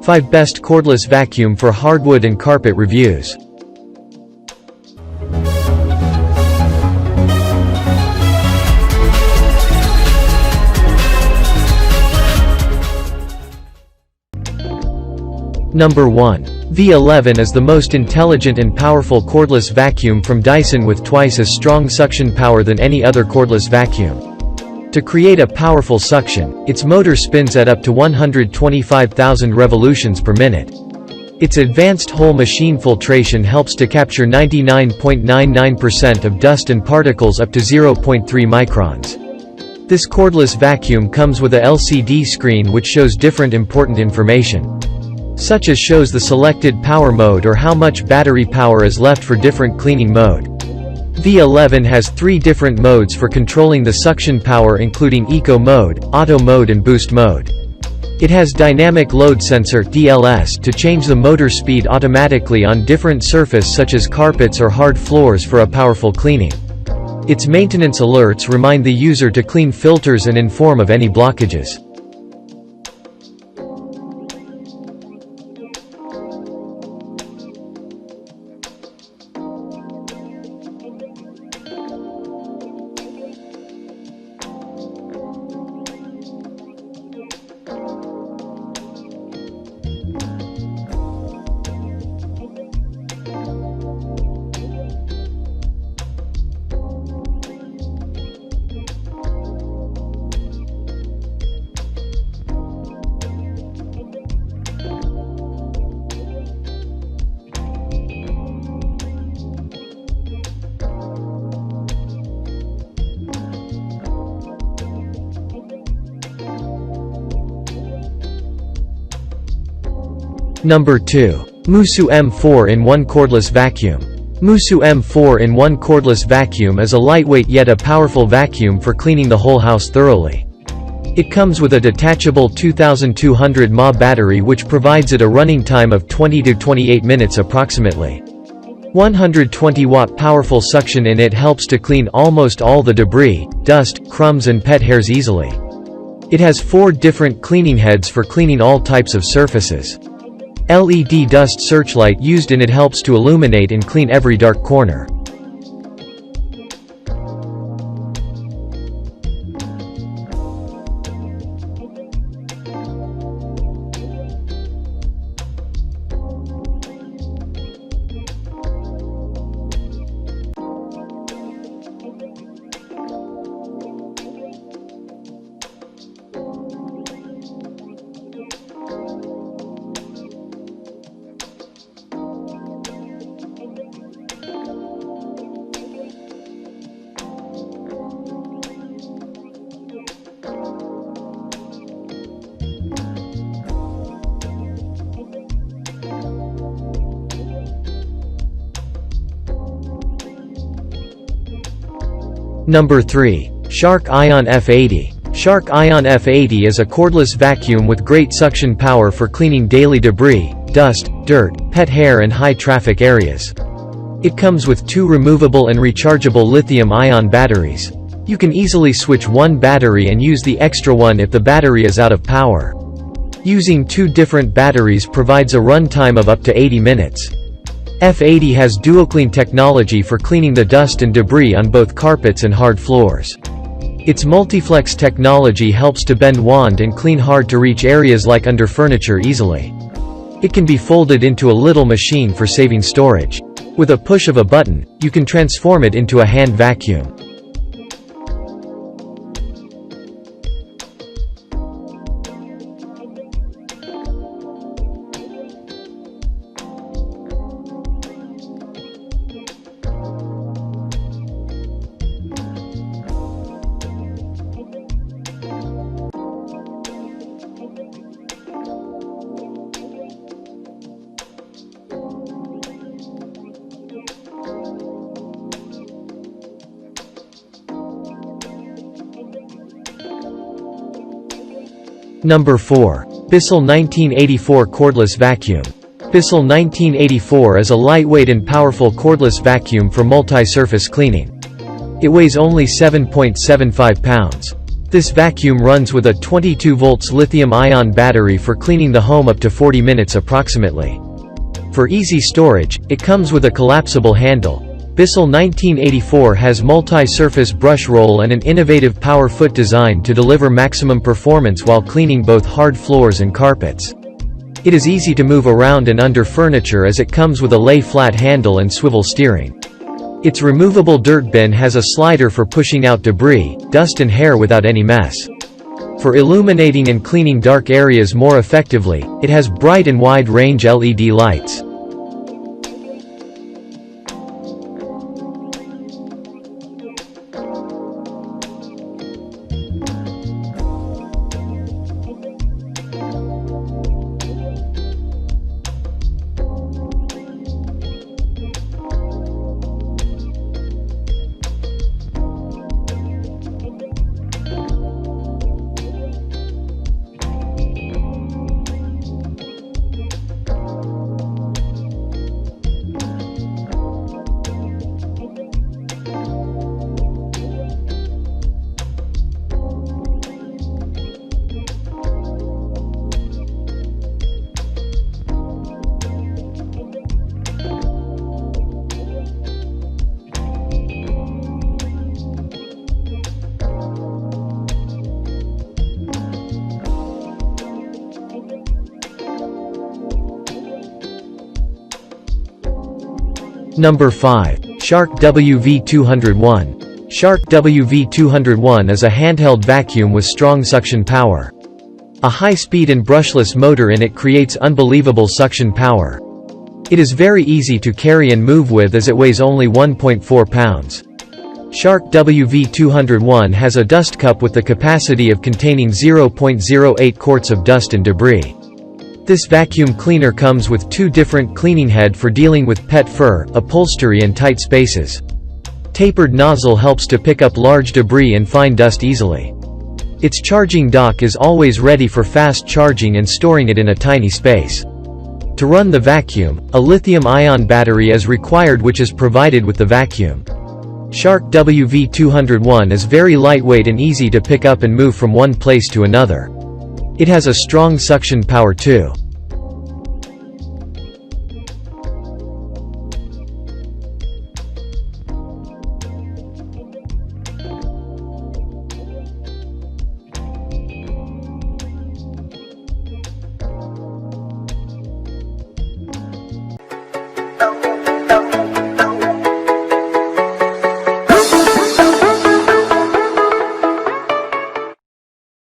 5 Best Cordless Vacuum for Hardwood and Carpet Reviews. Number 1. V11 is the most intelligent and powerful cordless vacuum from Dyson with twice as strong suction power than any other cordless vacuum. To create a powerful suction, its motor spins at up to 125,000 revolutions per minute. Its advanced whole machine filtration helps to capture 99.99% of dust and particles up to 0.3 microns. This cordless vacuum comes with a LCD screen which shows different important information, such as shows the selected power mode or how much battery power is left for different cleaning mode. V11 has 3 different modes for controlling the suction power, including Eco mode, Auto mode and Boost mode. It has Dynamic Load Sensor (DLS) to change the motor speed automatically on different surface such as carpets or hard floors for a powerful cleaning. Its maintenance alerts remind the user to clean filters and inform of any blockages. Number 2. MOOSOO M4-in-1 Cordless Vacuum. MOOSOO M4-in-1 Cordless Vacuum is a lightweight yet a powerful vacuum for cleaning the whole house thoroughly. It comes with a detachable 2200 mAh battery which provides it a running time of 20 to 28 minutes approximately. 120-watt powerful suction in it helps to clean almost all the debris, dust, crumbs and pet hairs easily. It has 4 different cleaning heads for cleaning all types of surfaces. LED dust searchlight used in it helps to illuminate and clean every dark corner. Number 3. Shark Ion F80. Shark Ion F80 is a cordless vacuum with great suction power for cleaning daily debris, dust, dirt, pet hair and high-traffic areas. It comes with 2 removable and rechargeable lithium-ion batteries. You can easily switch one battery and use the extra one if the battery is out of power. Using 2 different batteries provides a run time of up to 80 minutes. F80 has DualClean technology for cleaning the dust and debris on both carpets and hard floors. Its multiflex technology helps to bend wand and clean hard-to-reach areas like under furniture easily. It can be folded into a little machine for saving storage. With a push of a button, you can transform it into a hand vacuum. Number 4. Bissell 1984 Cordless Vacuum. Bissell 1984 is a lightweight and powerful cordless vacuum for multi-surface cleaning. It weighs only 7.75 pounds. This vacuum runs with a 22 volts lithium-ion battery for cleaning the home up to 40 minutes approximately. For easy storage, it comes with a collapsible handle. Bissell 1984 has multi-surface brush roll and an innovative power foot design to deliver maximum performance while cleaning both hard floors and carpets. It is easy to move around and under furniture as it comes with a lay-flat handle and swivel steering. Its removable dirt bin has a slider for pushing out debris, dust and hair without any mess. For illuminating and cleaning dark areas more effectively, it has bright and wide-range LED lights. Number 5. Shark WV201. Shark WV201 is a handheld vacuum with strong suction power. A high-speed and brushless motor in it creates unbelievable suction power. It is very easy to carry and move with as it weighs only 1.4 pounds. Shark WV201 has a dust cup with the capacity of containing 0.08 quarts of dust and debris. This vacuum cleaner comes with 2 different cleaning heads for dealing with pet fur, upholstery and tight spaces. Tapered nozzle helps to pick up large debris and fine dust easily. Its charging dock is always ready for fast charging and storing it in a tiny space. To run the vacuum, a lithium-ion battery is required which is provided with the vacuum. Shark WV201 is very lightweight and easy to pick up and move from one place to another. It has a strong suction power too.